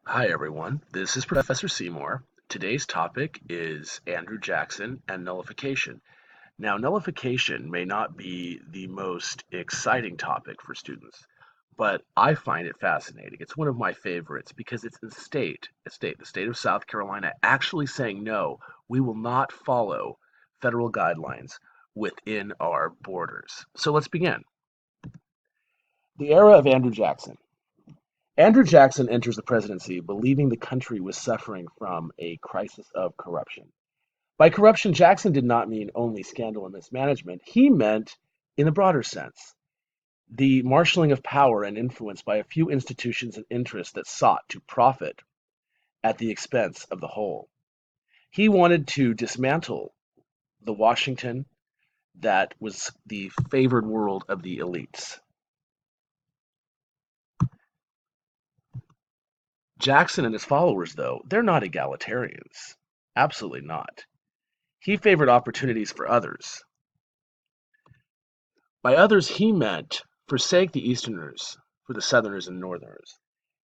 Hi everyone, this is Professor Seymour. Today's topic is Andrew Jackson and nullification. Now, nullification may not be the most exciting topic for students, but I find it fascinating. It's one of my favorites because it's the state of South Carolina actually saying no, we will not follow federal guidelines within our borders. So let's begin. The era of Andrew Jackson. Andrew Jackson enters the presidency believing the country was suffering from a crisis of corruption. By corruption, Jackson did not mean only scandal and mismanagement. He meant, in the broader sense, the marshaling of power and influence by a few institutions and interests that sought to profit at the expense of the whole. He wanted to dismantle the Washington that was the favored world of the elites. Jackson and his followers, though, they're not egalitarians. Absolutely not. He favored opportunities for others. By others, he meant forsake the Easterners for the Southerners and Northerners.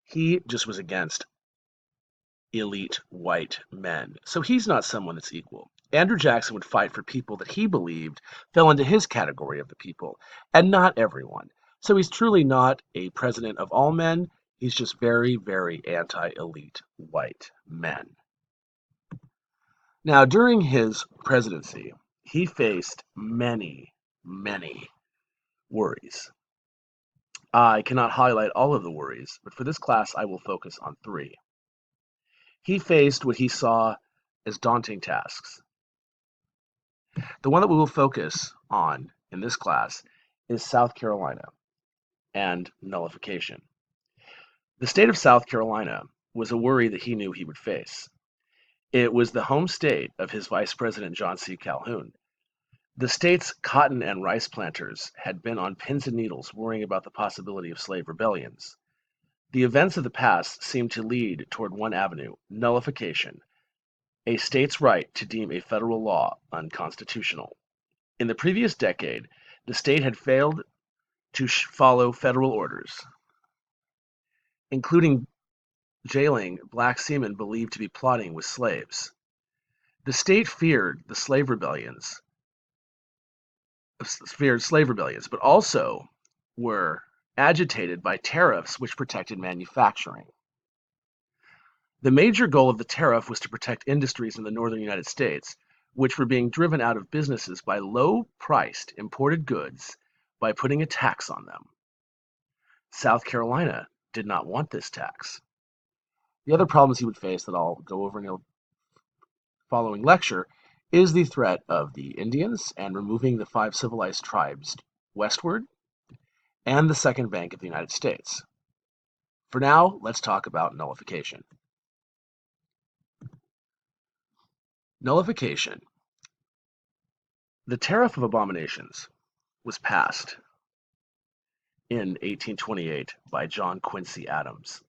He just was against elite white men. So he's not someone that's equal. Andrew Jackson would fight for people that he believed fell into his category of the people, and not everyone. So he's truly not a president of all men. He's just very, very anti elite white men. Now, during his presidency, he faced many, many worries. I cannot highlight all of the worries, but for this class I will focus on three. He faced what he saw as daunting tasks. The one that we will focus on in this class is South Carolina and nullification. The state of South Carolina was a worry that he knew he would face. It was the home state of his Vice President John C. Calhoun. The state's cotton and rice planters had been on pins and needles worrying about the possibility of slave rebellions. The events of the past seem to lead toward one avenue: nullification, a state's right to deem a federal law unconstitutional. In the previous decade, the state had failed to follow federal orders, including jailing black seamen believed to be plotting with slaves. The state feared slave rebellions, but also were agitated by tariffs which protected manufacturing. The major goal of the tariff was to protect industries in the northern United States, which were being driven out of businesses by low-priced imported goods by putting a tax on them. South Carolina did not want this tax. The other problems he would face that I'll go over in the following lecture is the threat of the Indians and removing the 5 civilized tribes westward, and the Second Bank of the United States. For now, let's talk about nullification. Nullification. The Tariff of Abominations was passed in 1828 by John Quincy Adams.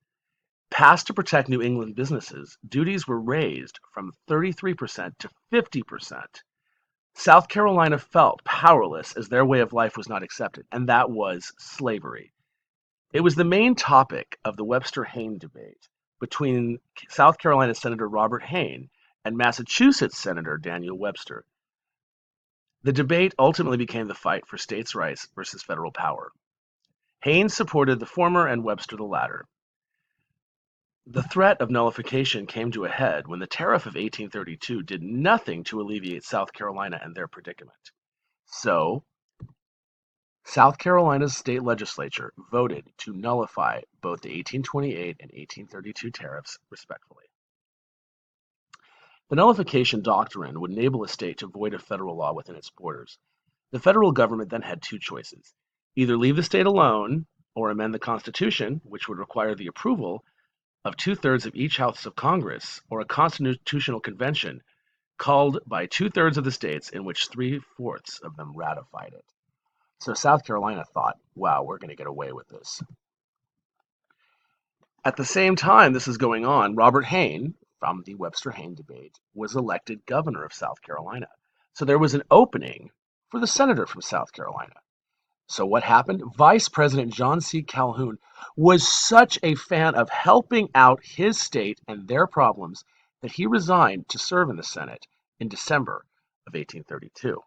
Passed to protect New England businesses, duties were raised from 33% to 50%. South Carolina felt powerless as their way of life was not accepted, and that was slavery. It was the main topic of the Webster-Hayne debate between South Carolina Senator Robert Hayne and Massachusetts Senator Daniel Webster. The debate ultimately became the fight for states' rights versus federal power. Hayne supported the former and Webster the latter. The threat of nullification came to a head when the Tariff of 1832 did nothing to alleviate South Carolina and their predicament. So, South Carolina's state legislature voted to nullify both the 1828 and 1832 tariffs, respectively. The nullification doctrine would enable a state to void a federal law within its borders. The federal government then had two choices: either leave the state alone or amend the Constitution, which would require the approval of 2/3 of each House of Congress, or a constitutional convention called by 2/3 of the states in which 3/4 of them ratified it. So South Carolina thought, wow, we're going to get away with this. At the same time this is going on, Robert Hayne, from the Webster-Hayne debate, was elected governor of South Carolina. So there was an opening for the senator from South Carolina. So what happened? Vice President John C. Calhoun was such a fan of helping out his state and their problems that he resigned to serve in the Senate in December of 1832.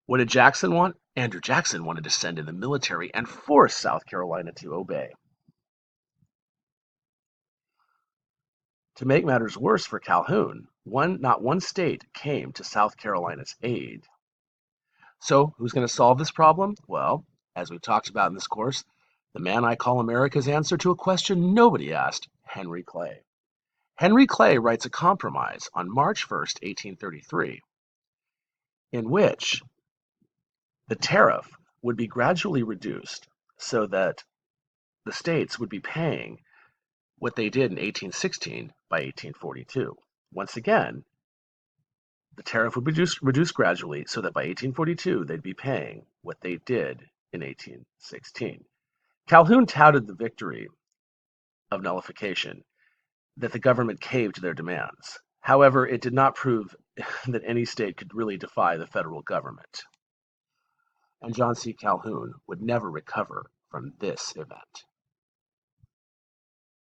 What did Jackson want? Andrew Jackson wanted to send in the military and force South Carolina to obey. To make matters worse for Calhoun, not one state came to South Carolina's aid. So, who's going to solve this problem? Well, as we've talked about in this course, the man I call America's answer to a question nobody asked, Henry Clay. Henry Clay writes a compromise on March 1st, 1833, in which the tariff would be gradually reduced so that the states would be paying what they did in 1816 by 1842. Once again, the tariff would be reduced gradually so that by 1842 they'd be paying what they did in 1816. Calhoun touted the victory of nullification, that the government caved to their demands. However, it did not prove that any state could really defy the federal government. And John C. Calhoun would never recover from this event.